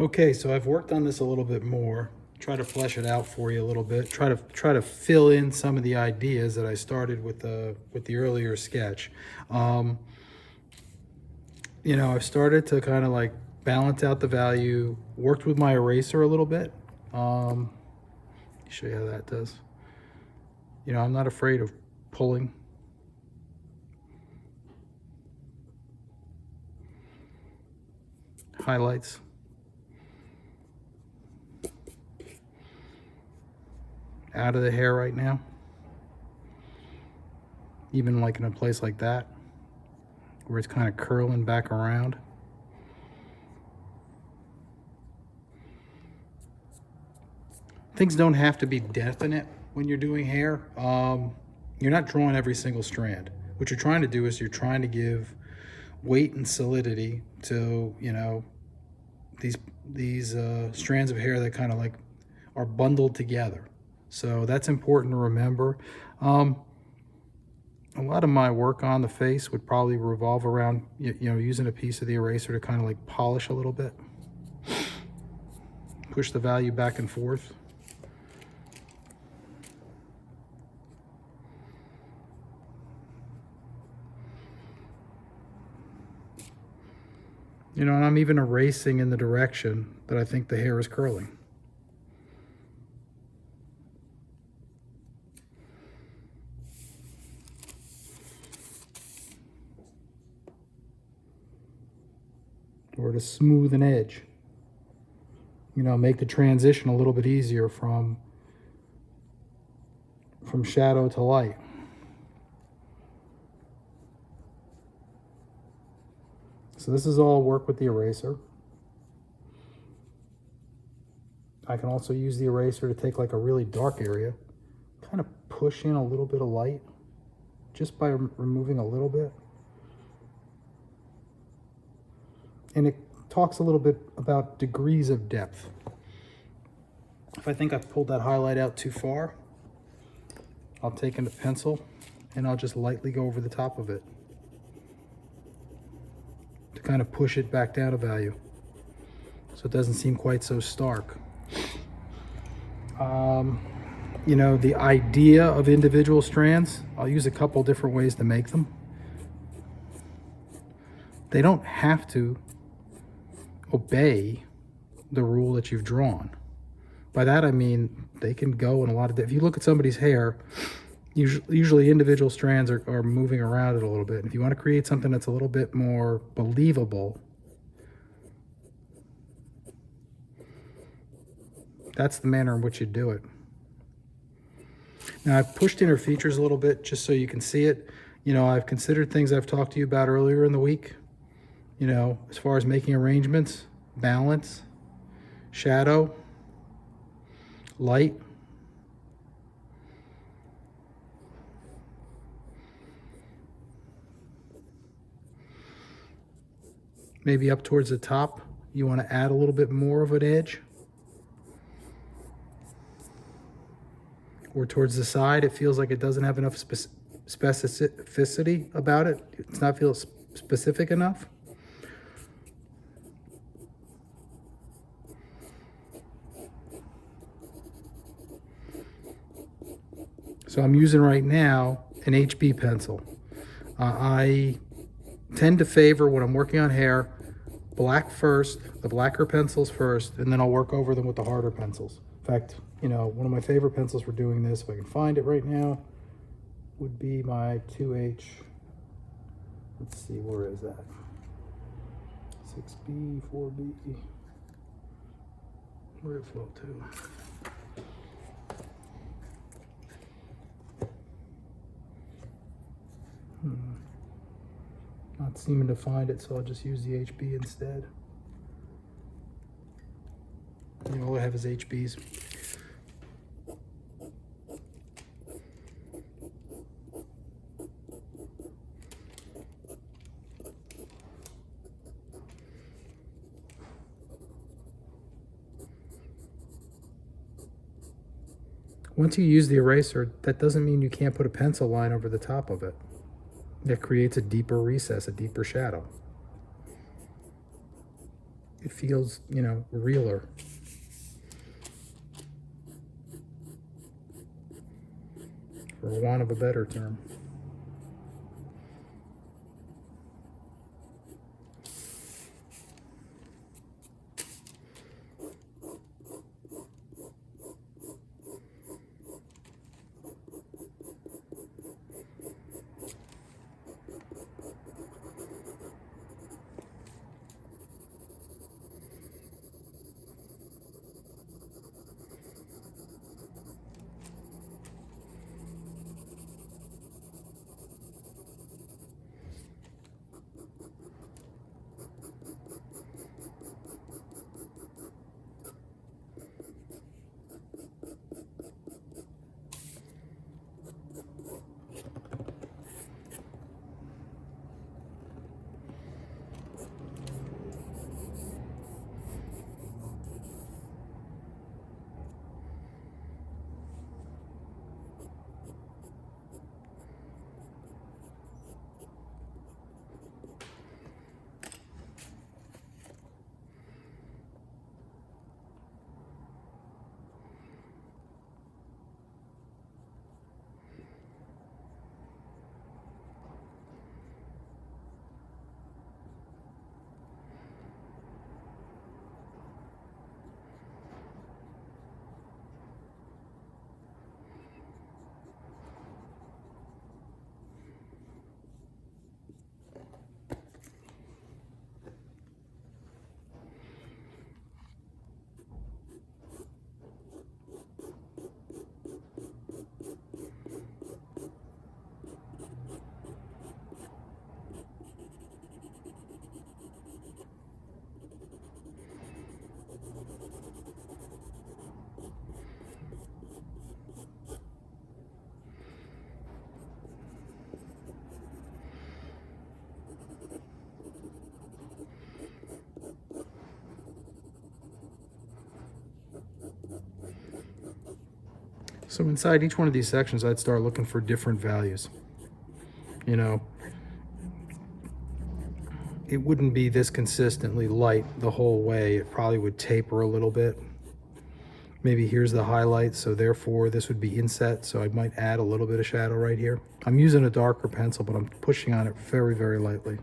Okay, so I've worked on this a little bit more. Try to flesh it out for you a little bit. Try to fill in some of the ideas that I started with the earlier sketch. Um, I've started to kind of like balance out the value. Worked with my eraser a little bit. Let me show you how that does. I'm not afraid of pulling. Highlights. Out of the hair right now. Even like in a place like that, where it's kind of curling back around. Things don't have to be definite when you're doing hair. You're not drawing every single strand. What you're trying to do is you're trying to give weight and solidity to, these strands of hair that kind of like are bundled together. So that's important to remember. A lot of my work on the face would probably revolve around, using a piece of the eraser to kind of like polish a little bit. Push the value back and forth. And I'm even erasing in the direction that I think the hair is curling. Or to smooth an edge. Make the transition a little bit easier from shadow to light. So this is all work with the eraser. I can also use the eraser to take like a really dark area, kind of push in a little bit of light just by removing a little bit. And it talks a little bit about degrees of depth. If I think I've pulled that highlight out too far, I'll take a pencil and I'll just lightly go over the top of it to kind of push it back down a value so it doesn't seem quite so stark. The idea of individual strands, I'll use a couple different ways to make them. They don't have to obey the rule that you've drawn. By that I mean they can go in a lot of, if you look at somebody's hair, usually individual strands are moving around it a little bit. And if you want to create something that's a little bit more believable, that's the manner in which you do it. Now I've pushed in her features a little bit just so you can see it. I've considered things I've talked to you about earlier in the week, as far as making arrangements, balance, shadow, light. Maybe up towards the top, you want to add a little bit more of an edge. Or towards the side, it feels like it doesn't have enough specificity about it. It's not feel specific enough. So I'm using right now an HB pencil. I tend to favor, when I'm working on hair, black first, the blacker pencils first, and then I'll work over them with the harder pencils. In fact, one of my favorite pencils for doing this, if I can find it right now, would be my 2H. Let's see, where is that? 6B, 4B. Where did it float to? Not seeming to find it, so I'll just use the HB instead. All I have is HBs. Once you use the eraser, that doesn't mean you can't put a pencil line over the top of it. That creates a deeper recess, a deeper shadow. it feels, you know, realer. For want of a better term. So inside each one of these sections, I'd start looking for different values. You know, it wouldn't be this consistently light the whole way. It probably would taper a little bit. Maybe here's the highlight, so therefore this would be inset, so I might add a little bit of shadow right here. I'm using a darker pencil, but I'm pushing on it very, very lightly.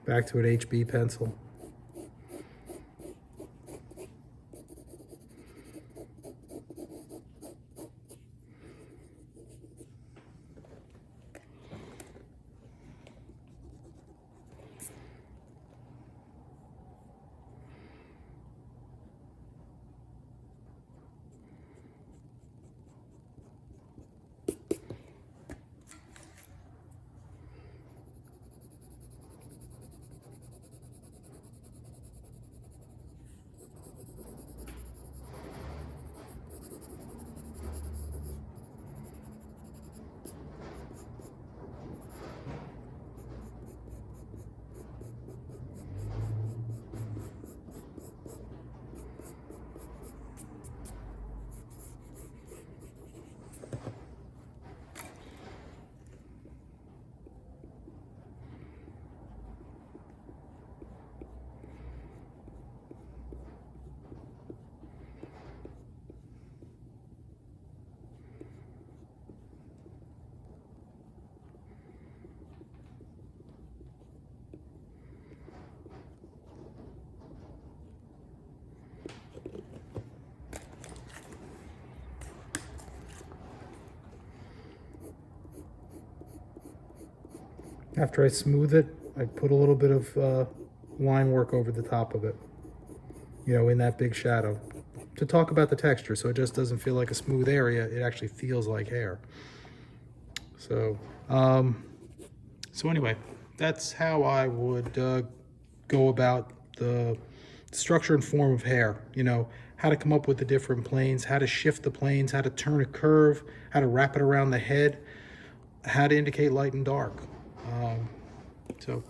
Back to an HB pencil. After I smooth it, I put a little bit of line work over the top of it, you know, in that big shadow, to talk about the texture, so it just doesn't feel like a smooth area. It actually feels like hair. So, so anyway, that's how I would go about the structure and form of hair. You know, how to come up with the different planes, how to shift the planes, how to turn a curve, how to wrap it around the head, how to indicate light and dark. So